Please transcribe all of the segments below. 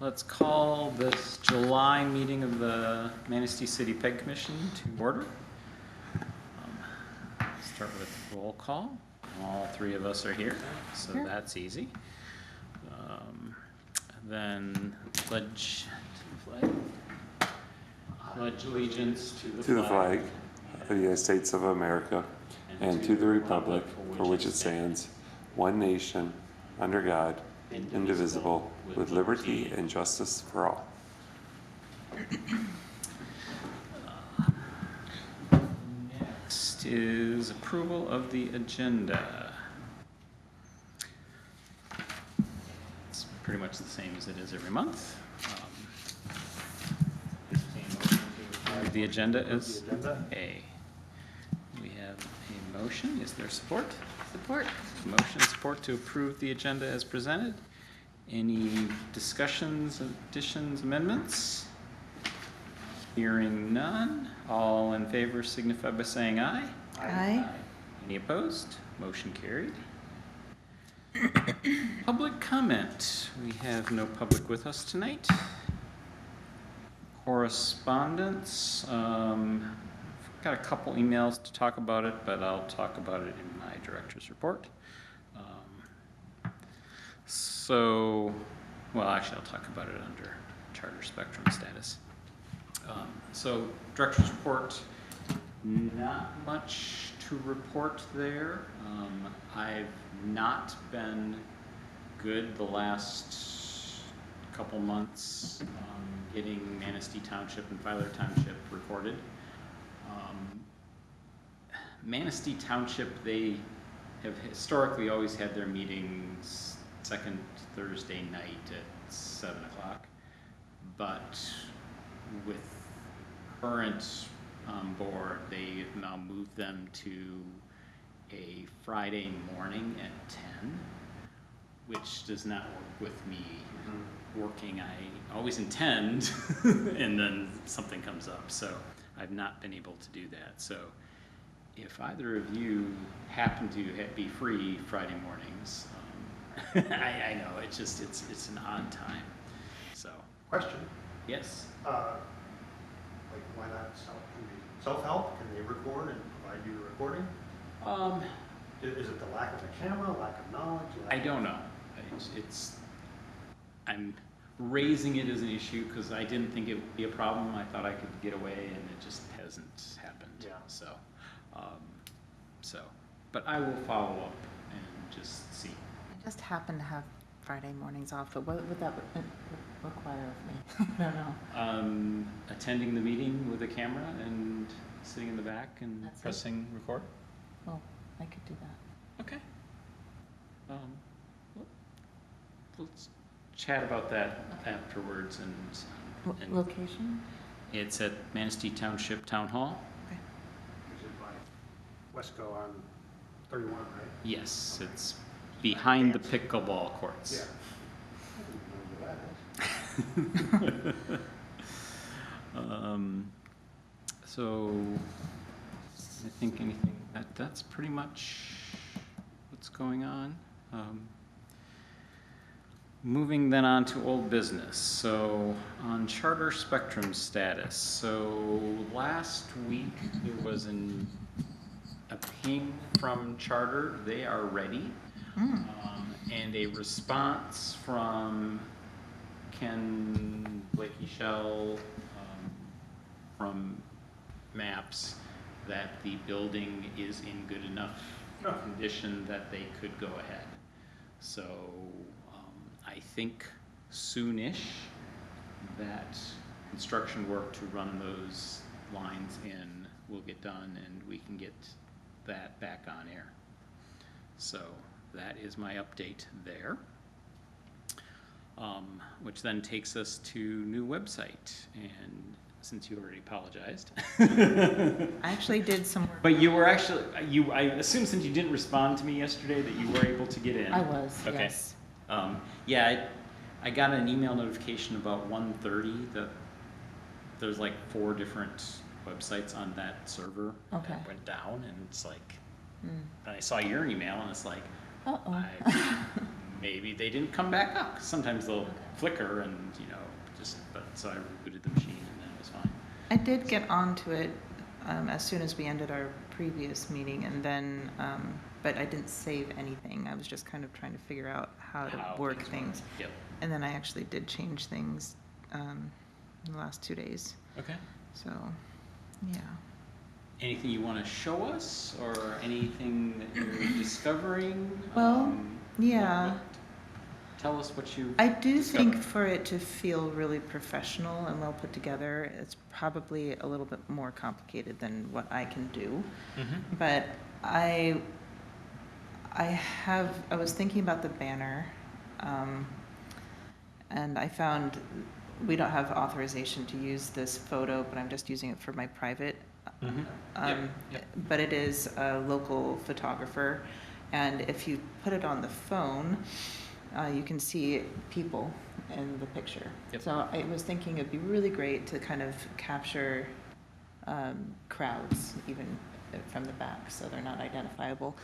Let's call this July meeting of the Manistee City Peg Commission to order. Start with roll call. All three of us are here, so that's easy. Then pledge to the flag. Pledge allegiance to the flag of the United States of America and to the republic for which it stands, one nation, under God, indivisible, with liberty and justice for all. Next is approval of the agenda. It's pretty much the same as it is every month. The agenda is A. We have a motion. Is there support? Support. Motion support to approve the agenda as presented. Any discussions, additions, amendments? Hearing none. All in favor signify by saying aye. Aye. Any opposed? Motion carried. Public comment. We have no public with us tonight. Correspondence. Got a couple emails to talk about it, but I'll talk about it in my director's report. Well, actually, I'll talk about it under Charter Spectrum status. So, director's report, not much to report there. I've not been good the last couple months getting Manistee Township and Filer Township recorded. Manistee Township, they have historically always had their meetings second Thursday night at 7 o'clock, but with current board, they have now moved them to a Friday morning at 10, which does not work with me. Working, I always intend, and then something comes up, so I've not been able to do that. So if either of you happen to be free Friday mornings, I know it's an odd time. So Question. yes. Like, why not self-help? Can they record and provide you a recording? Is it the lack of a camera, lack of knowledge? I don't know. I'm raising it as an issue because I didn't think it would be a problem. I thought I could get away, and it just hasn't happened. Yeah. But I will follow up and just see. I just happen to have Friday mornings off, but what would that require of me? I don't know. Attending the meeting with a camera and sitting in the back and That's it? pressing record. Well, I could do that. Okay. Let's chat about that afterwards. And Location? it's at Manistee Township Town Hall. Okay. Is it by Wesco on 31, right? Yes, it's behind the pickleball courts. Yeah. I didn't know where that is. So I think that's pretty much what's going on. Moving then on to old business. So on Charter Spectrum status. So last week there was a ping from Charter. They are ready. And a response from Ken Blakey-Shell from Maps that the building is in good enough condition that they could go ahead. So I think soonish that construction work to run those lines in will get done and we can get that back on air. So that is my update there, which then takes us to new website. And since you already apologized. I actually did some work. But you were actually, I assume since you didn't respond to me yesterday that you were able to get in. I was, Okay. yes. Yeah, I got an email notification about 1:30 that there's like 4 different websites on that server that went down, and it's like, and I saw your email and it's like, Uh-oh. I maybe they didn't come back up. 'Cause sometimes they'll flicker and, but so I rebooted the machine and then it was fine. I did get onto it as soon as we ended our previous meeting, and then, but I didn't save anything. I was just kind of trying to figure out how to work things. Yep. And then I actually did change things in the last 2 days. Okay. So, yeah. Anything you want to show us or anything that you're discovering? Well, yeah. Tell us what you I do think discovered. for it to feel really professional and well put together, it's probably a little bit more complicated than what I can do. Mhm. But I was thinking about the banner, and I found we don't have authorization to use this photo, but I'm just using it for my private. Mhm. Yep. But it is a local photographer, and if you put it on the phone, you can see people in the picture. Yep. So I was thinking it'd be really great to kind of capture crowds even from the back, so they're not identifiable,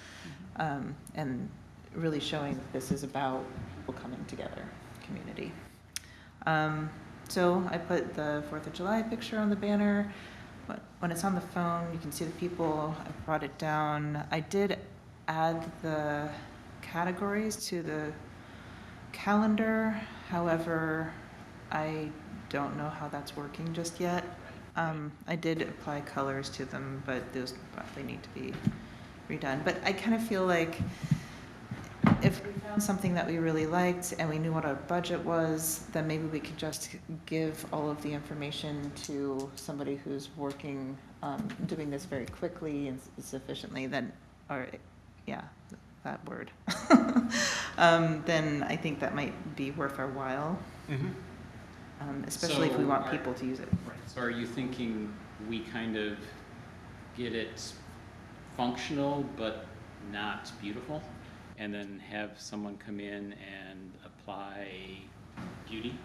and really showing that this is about people coming together, community. So I put the 4th of July picture on the banner. But when it's on the phone, you can see the people. I brought it down. I did add the categories to the calendar. However, I don't know how that's working just yet. I did apply colors to them, but those probably need to be redone. But I kind of feel like if we found something that we really liked and we knew what our budget was, then maybe we could just give all of the information to somebody who's working, doing this very quickly and sufficiently, then, or, yeah, that word. Then I think that might be worth our while, especially if we want people to use it. Right. So are you thinking we kind of get it functional but not beautiful? And then have someone come in and apply beauty?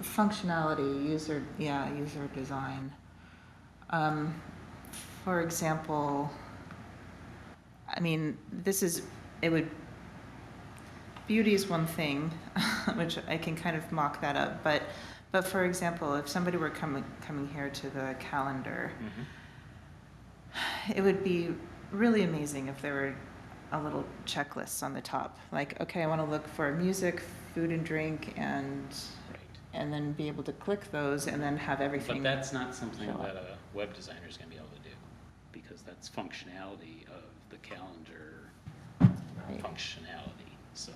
Functionality, user design. For example, I mean, beauty is one thing, which I can kind of mock that up, but for example, if somebody were coming here to the calendar, it would be really amazing if there were a little checklists on the top, like, okay, I want to look for music, food and drink, and then be able to click those and then have everything. But that's not something show up. that a web designer is going to be able to do, because that's functionality of the calendar functionality. So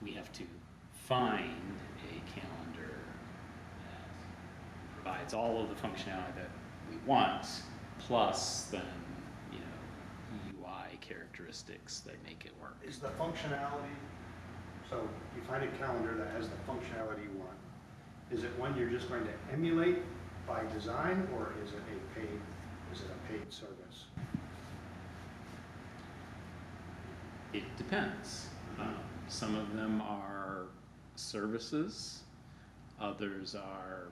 we have to find a calendar that provides all of the functionality that we want, plus then UI characteristics that make it work. Is the functionality, so you find a calendar that has the functionality you want. Is it one you're just going to emulate by design, or is it a paid service? It depends. Some of them are services, others are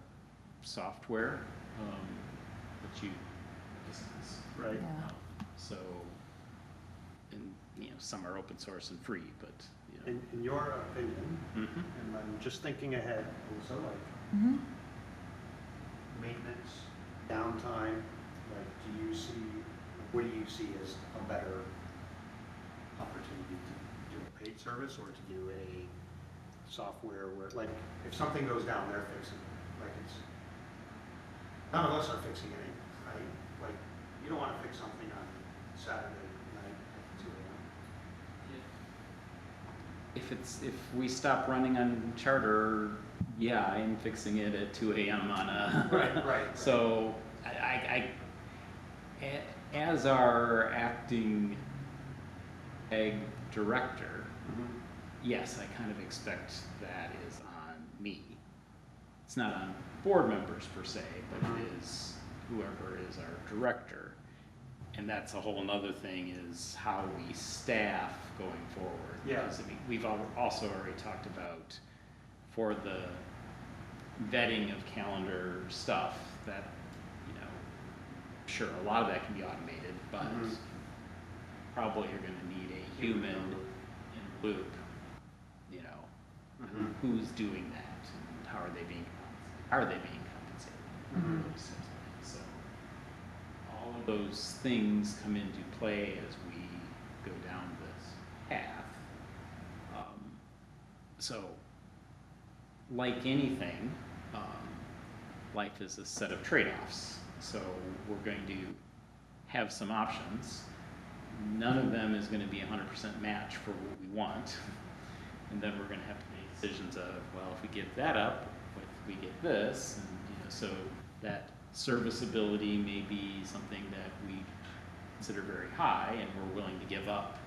software that you license. Right. Yeah. So, and some are open source and free, but In your opinion, and I'm just thinking ahead, also like Mhm. maintenance, downtime, like what do you see as a better opportunity to do a paid service or to do a software where, like, if something goes down, they're fixing it. Like none of us are fixing it, right? Like, you don't want to fix something on Saturday night at 2 a.m. if we stop running on Charter, yeah, I am fixing it at 2 a.m. on a. Right. So as our acting ag director, yes, I kind of expect that is on me. It's not on board members per se, but it is whoever is our director. And that's a whole nother thing, is how we staff going forward. Yeah. Because we've also already talked about, for the vetting of calendar stuff, that, sure, a lot of that can be automated, but probably you're gonna need a human in the loop, you know, Mhm. who's doing that and how are they being compensated? Are they being compensated? Mhm. Those types of things. So all of those things come into play as we go down this path. So, like anything, life is a set of trade-offs. So we're going to have some options. None of them is going to be 100% match for what we want. And then we're going to have to make decisions of, well, if we give that up, what if we get this? And, you know, so that serviceability may be something that we consider very high and we're willing to give up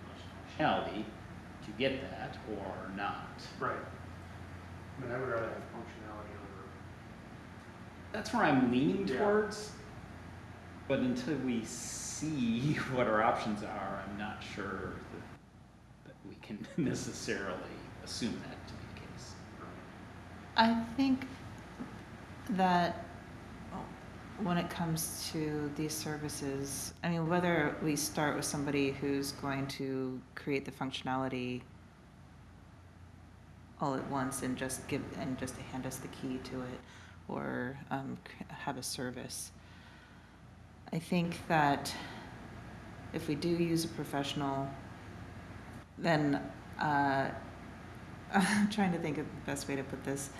much functionality to get that or not. Right. I mean, I would rather have functionality over. That's where I'm leaning Yeah. towards, but until we see what our options are, I'm not sure that we can necessarily assume that to be the case. I think that when it comes to these services, I mean, whether we start with somebody who's going to create the functionality all at once and just hand us the key to it, or have a service. I think that if we do use a professional, then I'm trying to think of the best way to put this.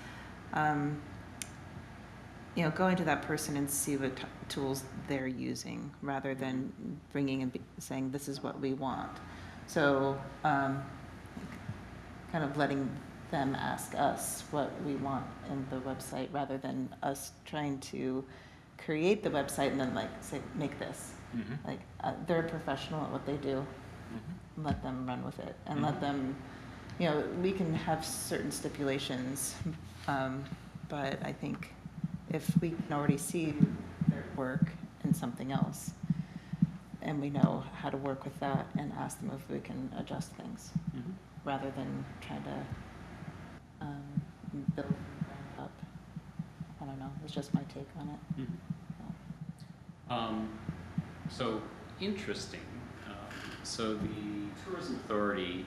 You know, going to that person and see what tools they're using rather than bringing and saying, this is what we want. So kind of letting them ask us what we want in the website rather than us trying to create the website and then like say, make this. Mm-hmm. Like they're a professional at what they do. Mm-hmm. Let them run with it and Mhm. let them, you know, we can have certain stipulations, but I think if we can already see their work in something else and we know how to work with that and ask them if we can adjust things Mm-hmm. rather than trying to build from the ground up. I don't know, it's just my take on it. Mm-hmm. So interesting. So the Tourism Authority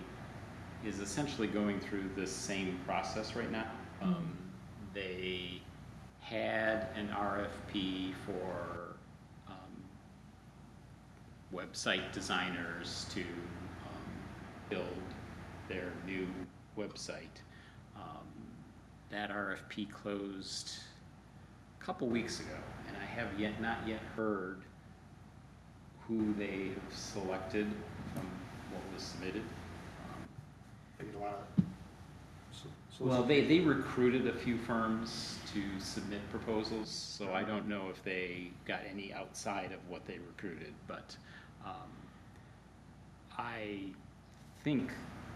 is essentially going through this same process right now. They had an RFP for website designers to build their new website. That RFP closed a couple weeks ago, and I have not yet heard who they have selected from what was submitted. They get a lot of. Well, they recruited a few firms to submit proposals, so I don't know if they got any outside of what they recruited, but I think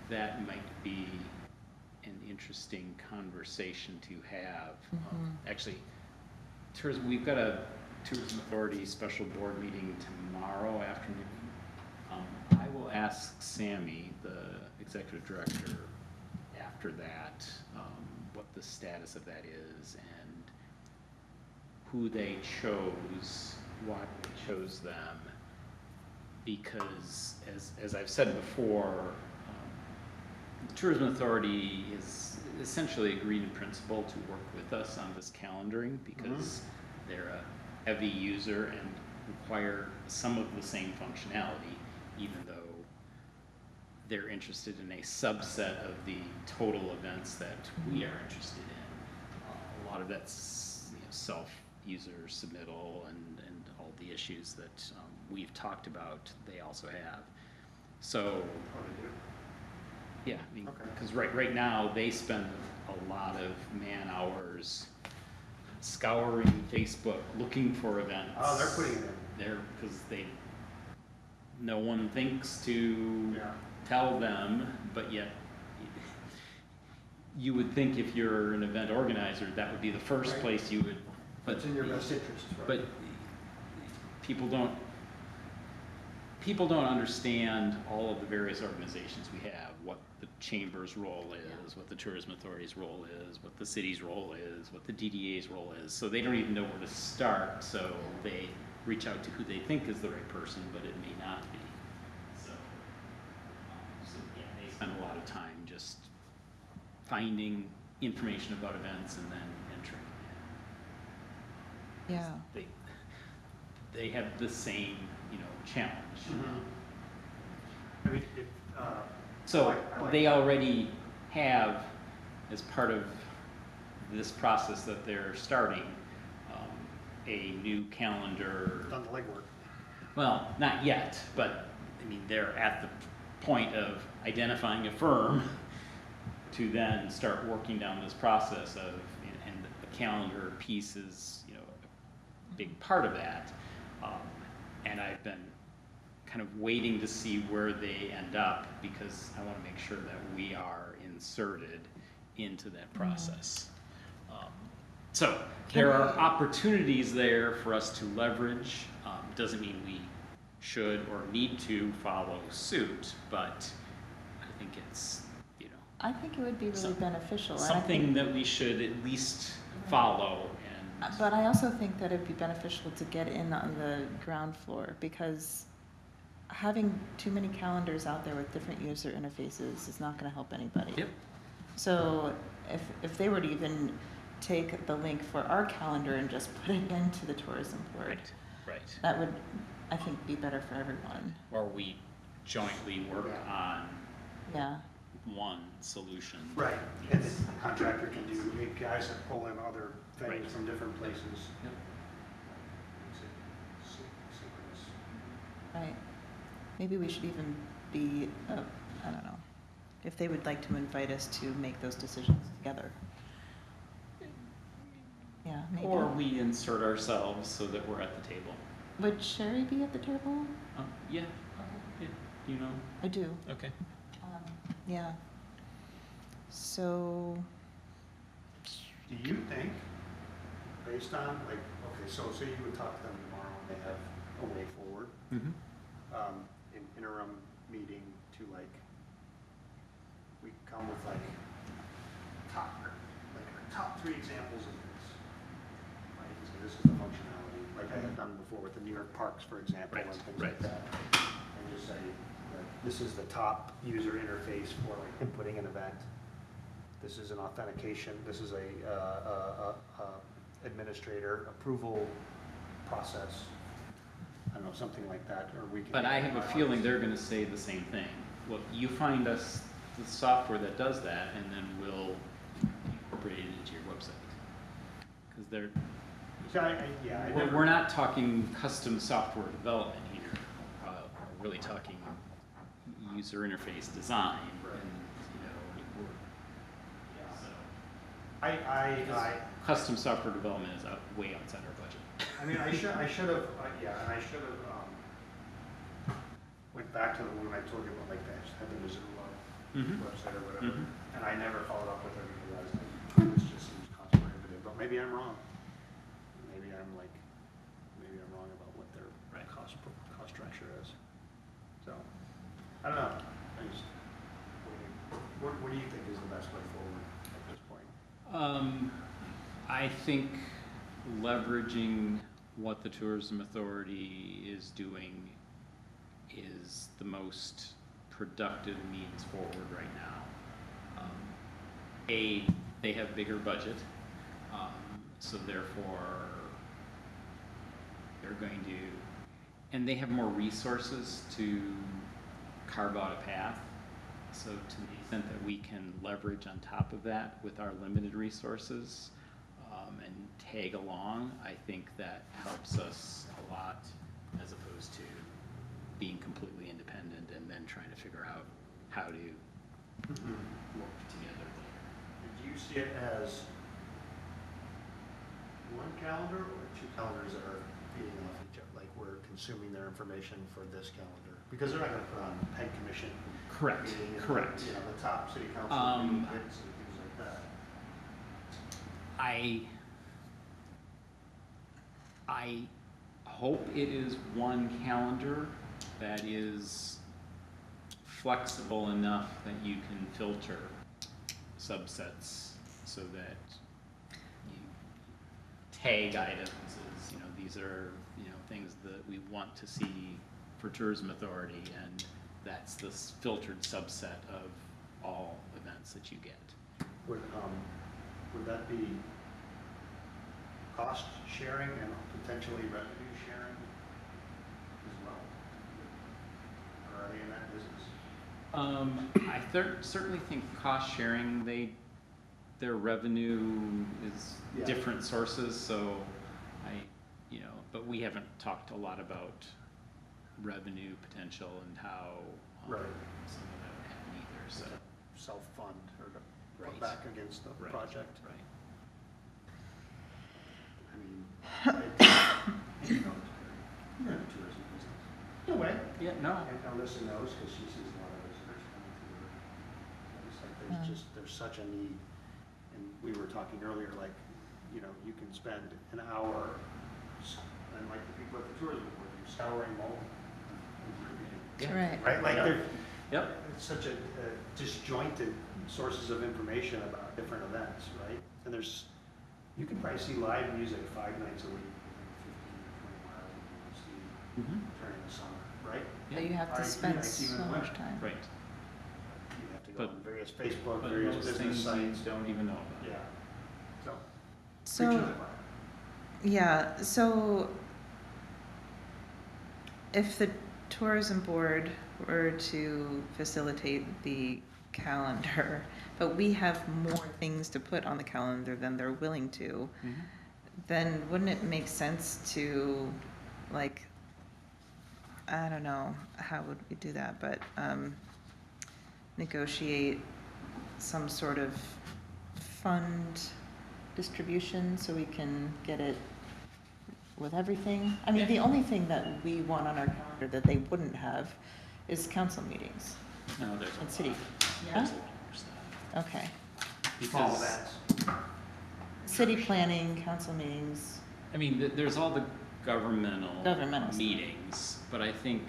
that might be an interesting conversation to have. Actually, we've got a Tourism Authority special board meeting tomorrow afternoon. I will ask Sammy, the executive director, after that, what the status of that is and who they chose, why they chose them. Because as I've said before, the Tourism Authority is essentially agreed in principle to work with us on this calendaring because they're a heavy user and require some of the same functionality, even though they're interested in a subset of the total events that we are interested in. A lot of that's self-user submittal and all the issues that we've talked about, they also have. So, yeah, I mean, because right now they spend a lot of man hours scouring Facebook, looking for events. Oh, they're putting it in. Because no one thinks to tell them, but yet you would think if you're an event organizer, that would be the first place you would. But It's in your best interest, right? But people don't understand all of the various organizations we have, what the chamber's role is, what the Tourism Authority's role is, what the city's role is, what the DDA's role is. So they don't even know where to start, so they reach out to who they think is the right person, but it may not be. So of time just finding information about events and then entering it. Yeah. They have the same, challenge. I mean, So I like they that. already have, as part of this process that they're starting, a new calendar. Done the legwork. Well, not yet, but I mean, they're at the point of identifying a firm to then start working down this process of, and the calendar piece is, a big part of that. And I've been kind of waiting to see where they end up because I want to make sure that we are inserted into that process. So there are opportunities there for us to leverage. Doesn't mean we should or need to follow suit, but I think it's, I think it would be really Some- beneficial. and I something think- that we should at least follow and. But I also think that it'd be beneficial to get in on the ground floor because having too many calendars out there with different user interfaces is not gonna help anybody. Yep. So if they were to even take the link for our calendar and just put it into the tourism board, Right. that would, I think, be better for everyone. Or we jointly work on Yeah, one solution. Right, and the contractor can do APIs that pull in other Right. things from different places. Yep. Makes it synchronous. right. Maybe we should even be, I don't know, if they would like to invite us to make those decisions together. Yeah, maybe. Or we insert ourselves so that we're at the table. Would Sherry be at the table? Yeah, you know, I do. okay. Yeah. So, Do you think, based on, like, okay, so say you would talk to them tomorrow and they have a way forward, Mm-hmm. an interim meeting to like, we come with like top 3 examples of this. Right, so this is the functionality, like I have done before with the New York parks, for example, Right, and things right. like that. And just say, this is the top user interface for like inputting an event. This is an authentication, this is a administrator approval process. I don't know, something like that, or we can. But I have a feeling they're gonna say the same thing. Well, you find us the software that does that, and then we'll incorporate it into your website. Because they're, So yeah, I never. we're not talking custom software development here. We're really talking user interface design, Right. and, we're, Yeah. so. I Custom software development is way outside our budget. I mean, I should have, yeah, and I should have, went back to the one I told you about, like, that, had the Missoula Mhm. website or whatever, Mhm. and I never followed up with it because I was like, this just seems cost prohibitive, but maybe I'm wrong. Maybe I'm wrong about what their Right. cost structure is. So, I don't know, what do you think is the best way forward at this point? I think leveraging what the Tourism Authority is doing is the most productive means forward right now. They have bigger budget, so therefore they're going to, and they have more resources to carve out a path. So to the extent that we can leverage on top of that with our limited resources, and tag along, I think that helps us a lot as opposed to being completely independent and then trying to figure out how to work together later. Do you see it as one calendar or 2 calendars that are feeding off each other? Like we're consuming their information for this calendar? Because they're not gonna put on Penn Commission Correct, meeting and, correct. you know, the top city council meeting Um, minutes and things like that. I hope it is one calendar that is flexible enough that you can filter subsets so that you tag items as, these are, things that we want to see for Tourism Authority, and that's this filtered subset of all events that you get. Would that be cost sharing and potentially revenue sharing as well? Or are they in that business? I certainly think cost sharing, their revenue is Yeah. different sources, so but we haven't talked a lot about revenue potential and how Right. some of that would happen either, so. Self-fund or to Right. put back against the Right, project? Right. I mean, you know, you're in the tourism business. No way. Yeah, no. And Alyssa knows because she sees a lot of visitors coming through her. It's like there's such a need. And we were talking earlier, like, you can spend an hour, and like the people at the tourism board, you're scouring mold. That's right. Right, like they're, Yep. it's such a disjointed sources of information about different events, right? And you can probably see live music 5 nights a week within 15 or 20 miles of Manistee Mhm. during the summer, right? But you have to 5 spend nights even so in much winter. time. Right. You have to go But- on various Facebook, But various most business things sites. you don't even know about. Yeah. So, So, preach to the choir. yeah, so if the tourism board were to facilitate the calendar, but we have more things to put on the calendar than they're willing to, Mhm. then wouldn't it make sense to, like, I don't know, how would we do that, but negotiate some sort of fund distribution so we can get it with everything? I mean, the only thing that we want on our calendar that they wouldn't have is council meetings No, there's a and lot. city. There's Yeah? a lot more stuff. Okay. Small Because, events. City planning, council meetings. I mean, there's all the governmental Governmental stuff. meetings, but I think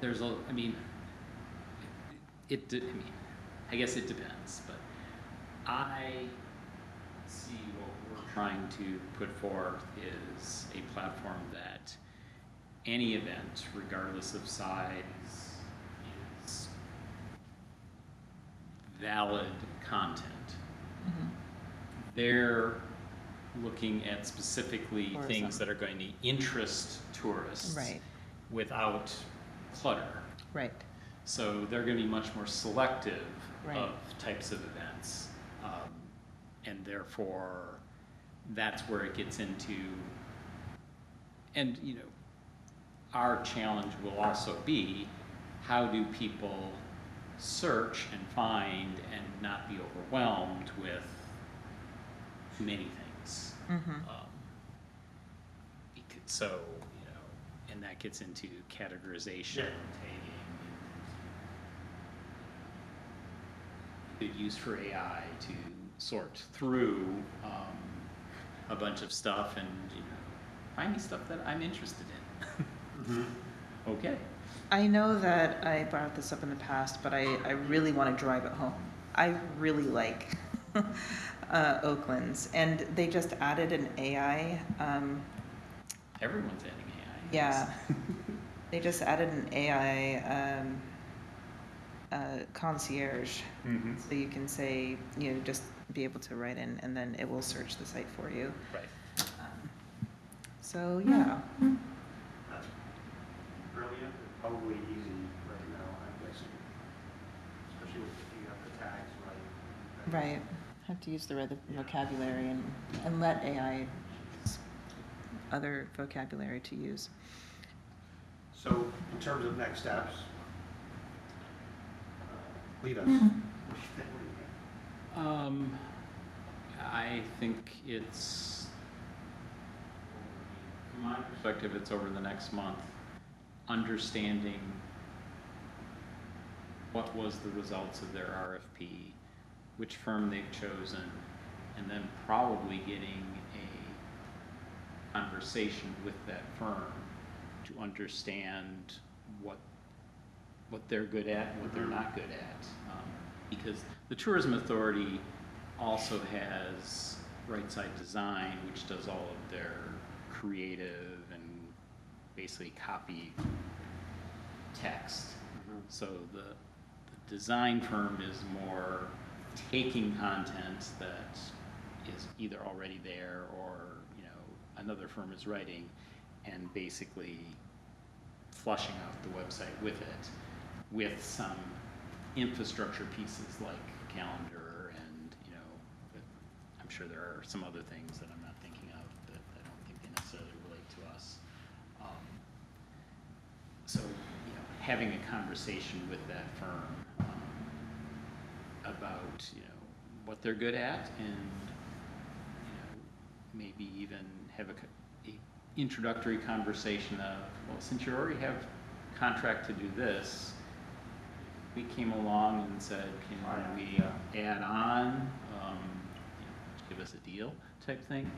I mean, I guess it depends, but I see what we're trying to put forth is a platform that any event, regardless of size, is valid content. Mhm. They're looking at specifically Tourism. things that are going to interest tourists Right, without clutter. right. So they're going to be much more selective Right. of types of events. And therefore, that's where it gets into, and our challenge will also be, how do people search and find and not be overwhelmed with too many things? Mhm. So, and that gets into categorization, Yeah. tagging, good use for AI to sort through a bunch of stuff and find me stuff that I'm interested in. Mhm. Okay. I know that I brought this up in the past, but I really want to drive it home. I really like Oakland's, and they just added an AI. Everyone's adding AI. Yeah, they just added an AI concierge, Mm-hmm. so you can say, just be able to write in, and then it will search the site for you. Right. So yeah, That's brilliant, probably easy right now, I'm guessing. Especially with if you have the tags right. right. Have to use the right vocabulary and let AI other vocabulary to use. So in terms of next steps, lead us. Mm-hmm. What do you think? I think it's, from my perspective, it's over the next month, understanding what was the results of their RFP, which firm they've chosen, and then probably getting a conversation with that firm to understand what they're good at and what they're not good at. Because the Tourism Authority also has Right Side Design, which does all of their creative and basically copy text. Mhm. So the design firm is more taking content that is either already there or, you know, another firm is writing and basically flushing out the website with it, with some infrastructure pieces like calendar and, you know, I'm sure there are some other things that I'm not thinking of that I don't think they necessarily relate to us. So, you know, having a conversation with that firm about, you know, what they're good at and, you know, maybe even have a introductory conversation of, well, since you already have contract to do this, we came along and said, can we add on, you know, give us a deal type thing,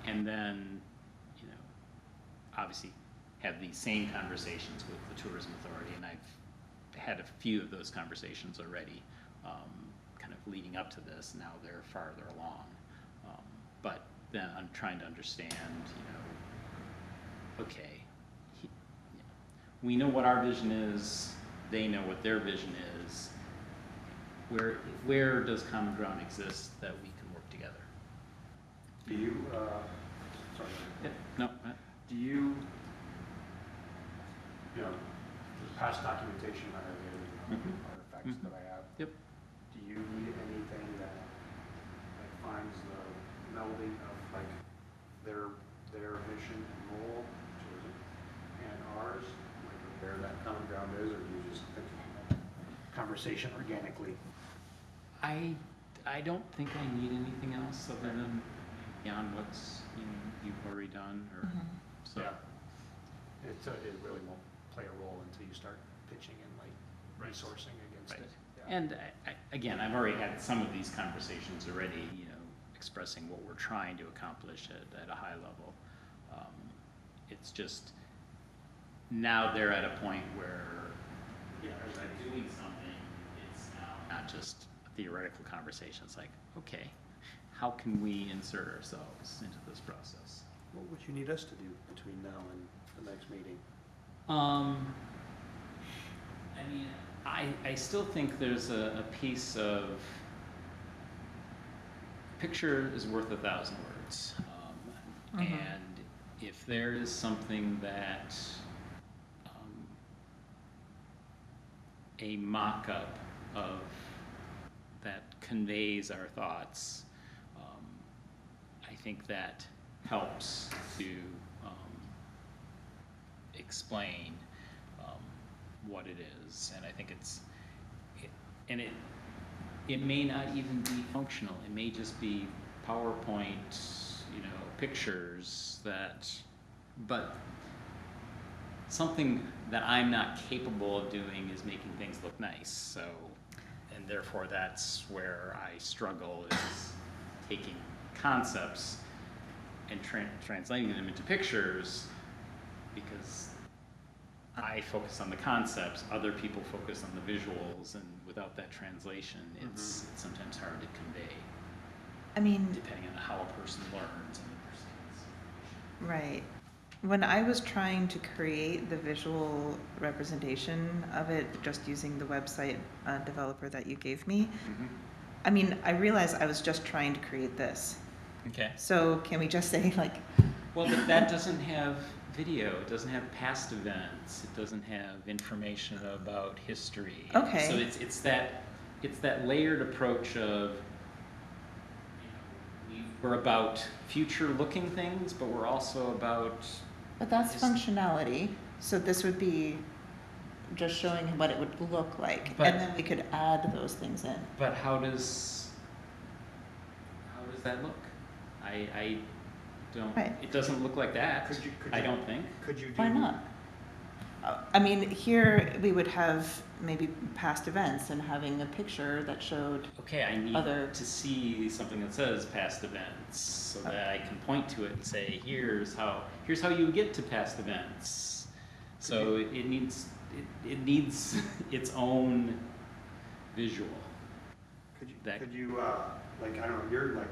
and then, you know, obviously have these same conversations with the tourism authority, and I've had a few of those conversations already, kind of leading up to this. Now they're farther along, but then I'm trying to understand, you know, okay, you know, we know what our vision is, they know what their vision is. Where does common ground exist that we can work together? Do you, sorry. Yeah, no, Do you, you know, there's past documentation I have in artifacts that I have. Yep. Do you need anything that like finds the melding of like their mission and goal tourism and ours, like where that common ground is, or do you just think conversation organically? I don't think I need anything else other than beyond what's, you know, you've already done, or so. Yeah. It really won't play a role until you start pitching and like resourcing against Right. it. Yeah. And again, I've already had some of these conversations already, you know, expressing what we're trying to accomplish at a high level. It's just, now they're at a point where, you know, as I'm doing something, it's now not just a theoretical conversation. It's like, okay, how can we insert ourselves into this process? What would you need us to do between now and the next meeting? I mean, I still think there's a piece of picture is worth 1,000 words. And if there is something that a mock-up of that conveys our thoughts, I think that helps to explain what it is, and I think it may not even be functional. It may just be PowerPoint, you know, pictures but something that I'm not capable of doing is making things look nice. So, and therefore that's where I struggle, is taking concepts and translating them into pictures, because I focus on the concepts, other people focus on the visuals, and without that translation, it's sometimes hard to convey, I mean, depending on how a person learns and understands information. right. When I was trying to create the visual representation of it, just using the website developer that you gave me, I mean, I realized I was just trying to create this. Okay. So can we just say like, Well, but that doesn't have video, it doesn't have past events, it doesn't have information about history. Okay. So it's that layered approach of, you know, we're about future-looking things, but we're also about. but that's Just- functionality. So this would be just showing what it would look like, But- and then we could add those things in. But how does that look? I don't. Right. It doesn't look like that. Could you- I don't think. Could you do? Why not? I mean, here we would have maybe past events and having a picture that showed, Okay, I need Other- to see something that says past events so that I can point to it and say, here's how you get to past events. So it needs its own visual. Could you, like, I don't know, you're like,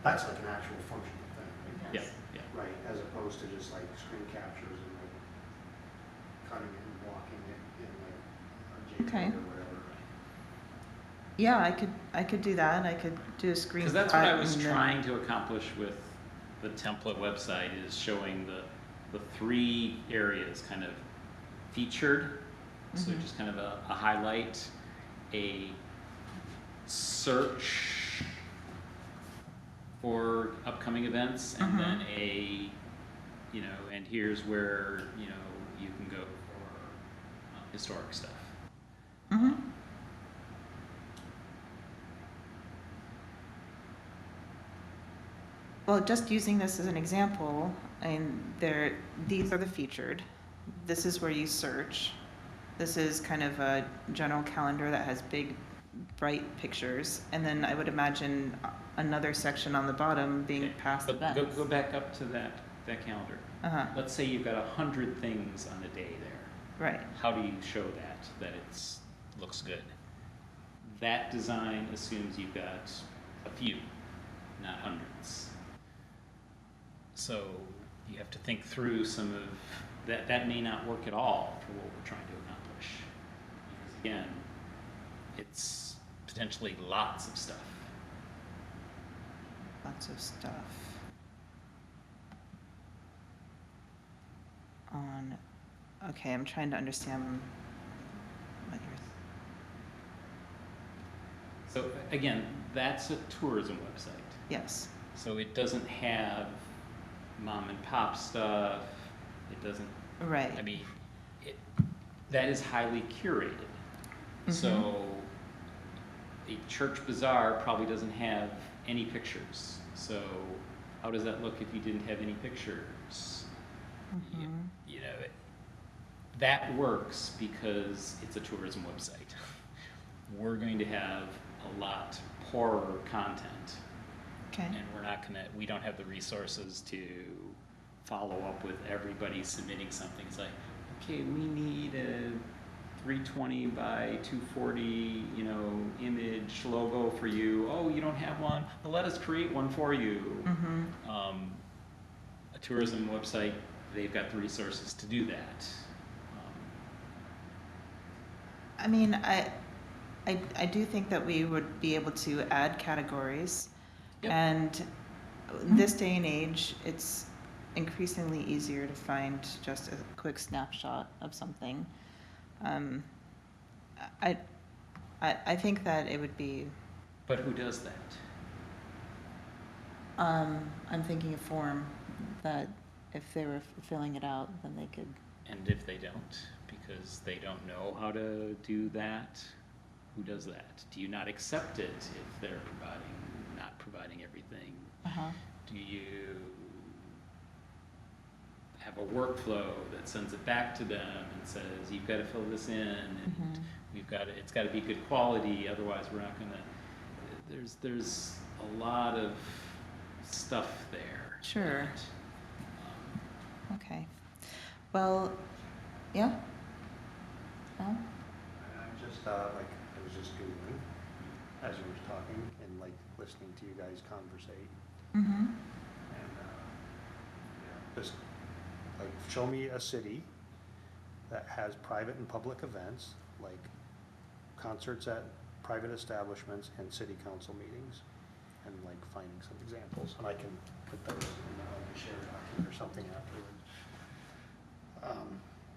that's like an actual functional thing, right? Yeah, yeah. Right, as opposed to just like screen captures and like cutting it and blocking it in like a Okay. or whatever. Yeah, I could do that. I could do a screen. Because that's what I was and then- trying to accomplish with the template website, is showing the three areas kind of featured. So Mhm. just kind of a highlight, a search for upcoming events, and then a, you know, and here's where, you know, you can go for historic stuff. Mhm. Well, just using this as an example, and these are the featured. This is where you search. This is kind of a general calendar that has big, bright pictures. And then I would imagine another section on the bottom being Okay, past but events. go back up to that calendar. Uh-huh, Let's say you've got 100 things on a day there. right. How do you show that it's looks good? That design assumes you've got a few, not hundreds. So you have to think through some of that. That may not work at all for what we're trying to accomplish. Because again, it's potentially lots of stuff. Lots of stuff. Okay, I'm trying to understand what you're, So again, that's a tourism website. yes. So it doesn't have mom and pop stuff. It doesn't, Right. I mean, that is highly curated. So a church bazaar probably doesn't have any pictures. So how does that look if you didn't have any pictures? You know, that works because it's a tourism website. We're going to have a lot poorer content. Okay. And we don't have the resources to follow up with everybody submitting something. It's like, okay, we need a 320 by 240, you know, image logo for you. Oh, you don't have one? Well, let us create one for you. A tourism website, they've got the resources to do that. I mean, I do think that we would be able to add categories. Yep. And in this day and age, it's increasingly easier to find just a quick snapshot of something. I think that it would be, But who does that? I'm thinking a form that if they were filling it out, then they could, And if they don't, because they don't know how to do that, who does that? Do you not accept it if they're not providing everything? Do you have a workflow that sends it back to them and says, you've got to fill this in, and it's got to be good quality, otherwise we're not gonna, there's a lot of stuff there. Sure. that, okay. Well, yeah? Al? I'm just, like, I was just Googling as you were talking and like listening to you guys conversate. Mm-hmm. And, yeah, just like show me a city that has private and public events, like concerts at private establishments and city council meetings, and like finding some examples, and I can put those in a shared document or something afterwards.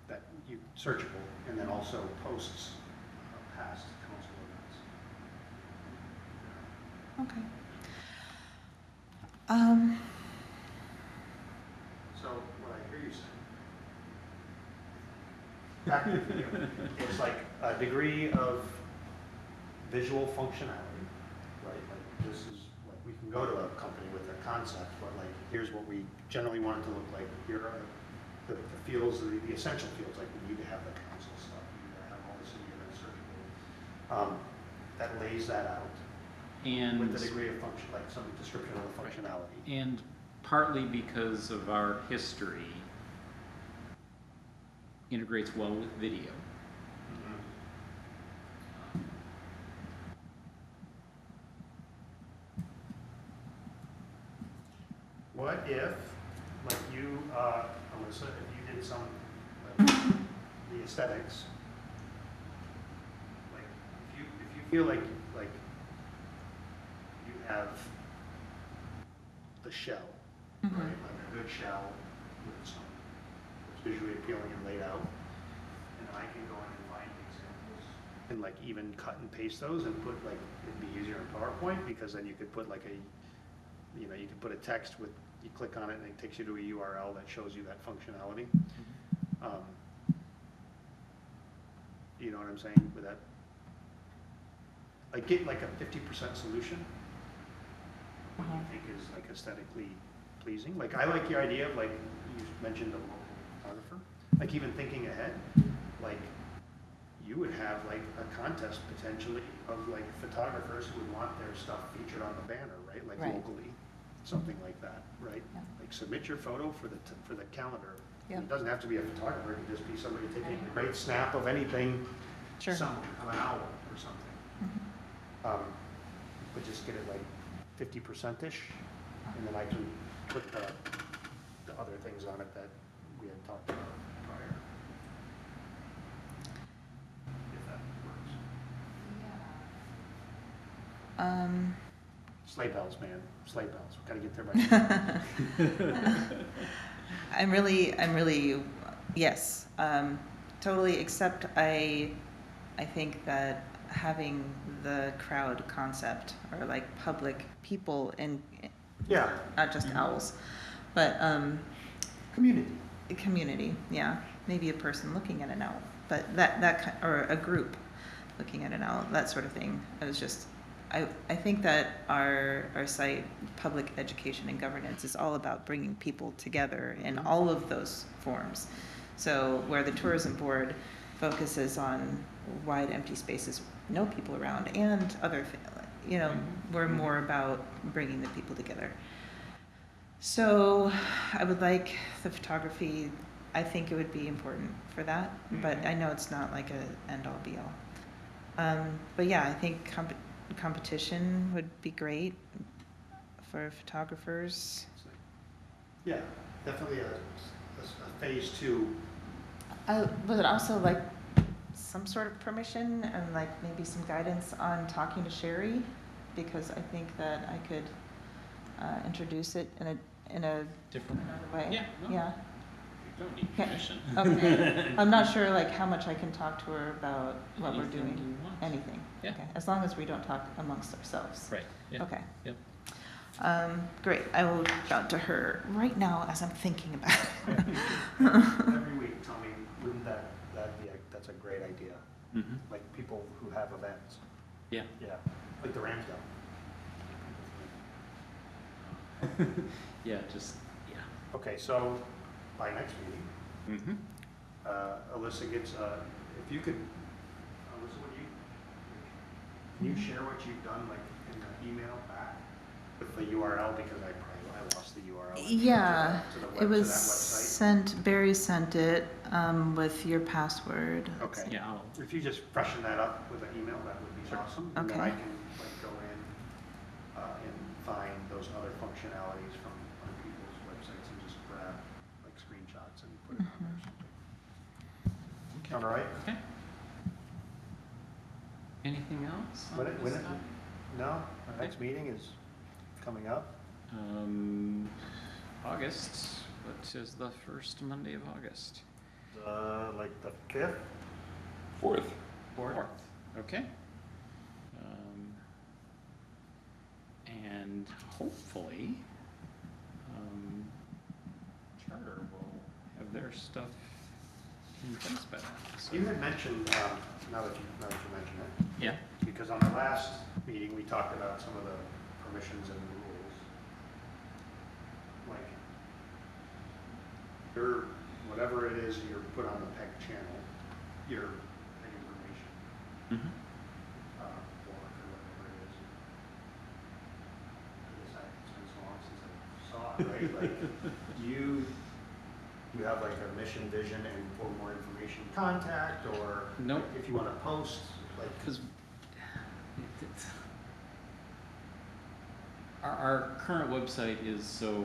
That you searchable, and then also posts past council events. Okay. So what I hear you saying, back to you, it's like a degree of visual functionality, right? Like this is, like we can go to a company with a concept, but like here's what we generally want it to look like. Here are the fields, the essential fields, like we need to have the council stuff, we need to have all the city events searchable. That lays that out And with the degree of function, like some description of the functionality. And partly because of our history, integrates well with video. What if, like you, Alyssa, if you did some, like, the aesthetics, feel like you have the shell, right? Mhm. Like a good shell with some, that's visually appealing and laid out. And I can go in and find examples and like even cut and paste those and put like, it'd be easier in PowerPoint because then you could put like a, you know, you could put a text with, you click on it and it takes you to a URL that shows you that functionality. You know what I'm saying with that? Like get like a 50% solution, what you think is like aesthetically pleasing. Like I like your idea of like, you mentioned a local photographer, like even thinking ahead, like you would have like a contest potentially of like photographers who would want their stuff featured on the banner, right? Like Right. locally, something like that, right? Yeah. Like submit your photo for the calendar. Yeah. It doesn't have to be a photographer, it could just be somebody taking a great snap of anything, Sure. somewhere, of an owl or something. Mhm. But just get it like 50%-ish, and then I can put the other things on it that we had talked about prior. If that works. Sleigh bells, man, sleigh bells, we gotta get there by. I'm really, yes, totally, except I think that having the crowd concept, or like public people and Yeah, not just owls, but community. a community, yeah, maybe a person looking at an owl, but or a group looking at an owl, that sort of thing. I was just, I think that our site, public education and governance, is all about bringing people together in all of those forms. So where the tourism board focuses on wide empty spaces, no people around, and other, you know, we're more about bringing the people together. So I would like the photography, I think it would be important for that, but I know it's not like a end all be all. But yeah, I think competition would be great for photographers. Yeah, definitely a phase two. I would also like some sort of permission and like maybe some guidance on talking to Sherry, because I think that I could introduce it in a Different. another way. Yeah, no. Yeah. You don't need Okay. permission. Okay. I'm not sure like how much I can talk to her about what we're Anything doing. you want. Anything. Yeah. Okay. As long as we don't talk amongst ourselves. Right, yeah. Okay. Yep. Great. I will reach out to her right now as I'm thinking about it. Every week, tell me, wouldn't that be that's a great idea? Mm-hmm. Like people who have events. Yeah. Yeah, like the Ramsdale. Yeah, just, yeah. Okay, so by next meeting, Mm-hmm. Alyssa gets, if you could, Alyssa, can you share what you've done, like in the email back with the URL, because I lost the URL. Yeah, to the it web, to was that website. sent, Barry sent it with your password. Okay. Yeah, I'll, If you just freshen that up with an email, that would be awesome. And then I Okay. can like go in and find those other functionalities from other people's websites and just grab like screenshots and put it on there or something. okay. All right? Okay. Anything else? on When it, this when it, topic? no, our Okay. next meeting is coming up. August, what is the first Monday of August? Like the 5th? 4th. Fourth, okay. And hopefully, Charter will have their stuff in place by then. So- You had mentioned, now that you mention it, Yeah, because on the last meeting, we talked about some of the permissions and rules. Like, whatever it is you're put on the PEG channel, your PEG information, mm-hmm. block or whatever it is. It's been so long since I saw it, right? Like, do you have like a mission, vision, and for more information, contact, or Nope. if you want to post, like, Because our current website is so,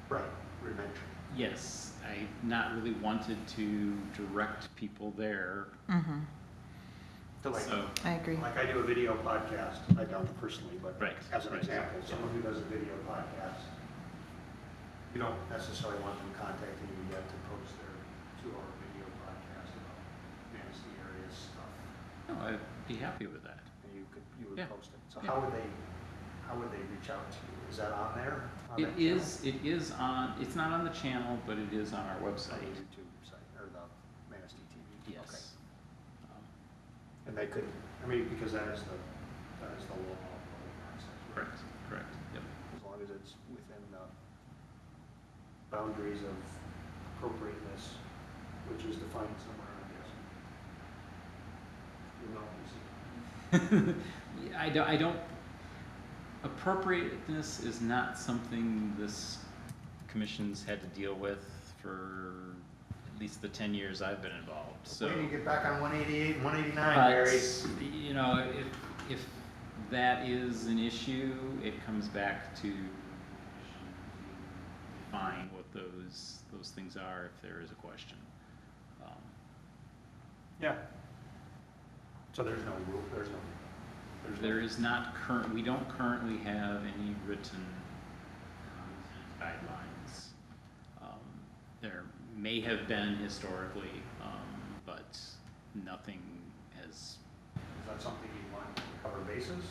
right, rudimentary. yes, I've not really wanted to direct people there. Mm-hmm. So like, I agree. like I do a video podcast, I don't personally, but Right, as an right. example, someone who does a video podcast, you don't necessarily want them contacting you yet to post their 2-hour video podcast about Manistee area stuff, No, I'd be happy with that. and you would Yeah. post it. So Yeah. how would they reach out to you? Is that on there? On It that channel? is on, it's not on the channel, but it is on our On the website. YouTube site, or the Manistee TV? Okay. Yes. And they could, I mean, because that is the law of the process. right? Correct, correct, yep. As long as it's within the boundaries of appropriateness, which is defined somewhere, I guess. You know, you see. Yeah, I don't, appropriateness is not something this commission's had to deal with for at least the 10 years I've been involved, so. Wait till you get back on 188 and 189, But, Barry. you know, if that is an issue, it comes back to define what those things are if there is a question. Yeah. So there's no rule, There is not we don't currently have any written guidelines. There may have been historically, but nothing has. Is that something you want to cover bases?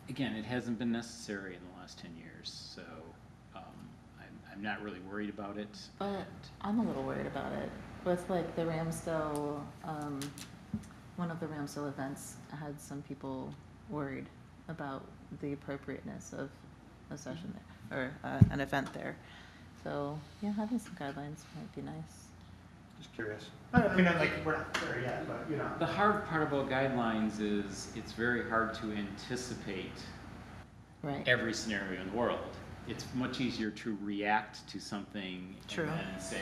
Again, it hasn't been necessary in the last 10 years, so I'm not really worried about it. But I'm a little worried about it. With like the Ramsdale, one of the Ramsdale events had some people worried about the appropriateness of a session there, or an event there. So yeah, having some guidelines might be nice. Just curious. I mean, like, we're not there yet, but, you know. The hard part about guidelines is it's very hard to anticipate Right. every scenario in the world. It's much easier to react to something True. and then say,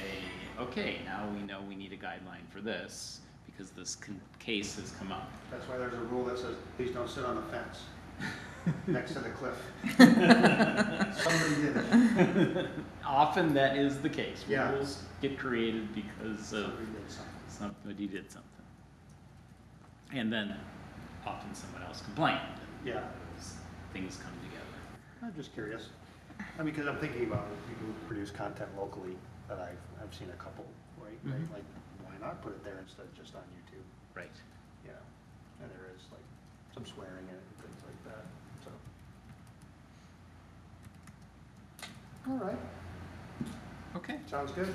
okay, now we know we need a guideline for this because this case has come up. That's why there's a rule that says, please don't sit on the fence next to the cliff. Somebody did it. Often that is the case. Yeah. Rules get created because of Somebody did something. somebody did something. And then often someone else complained. And Yeah. things come together. I'm just curious. I mean, because I'm thinking about people who produce content locally that I've seen a couple, right? Right? Mhm. Like, why not put it there instead of just on YouTube? Right. You know, and there is like some swearing in it and things like that, so. All right, Okay. sounds good.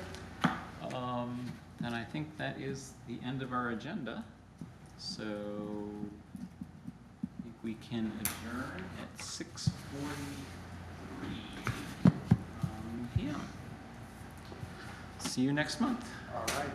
And I think that is the end of our agenda. So I think we can adjourn at 6:43 p.m. See you next month. All right.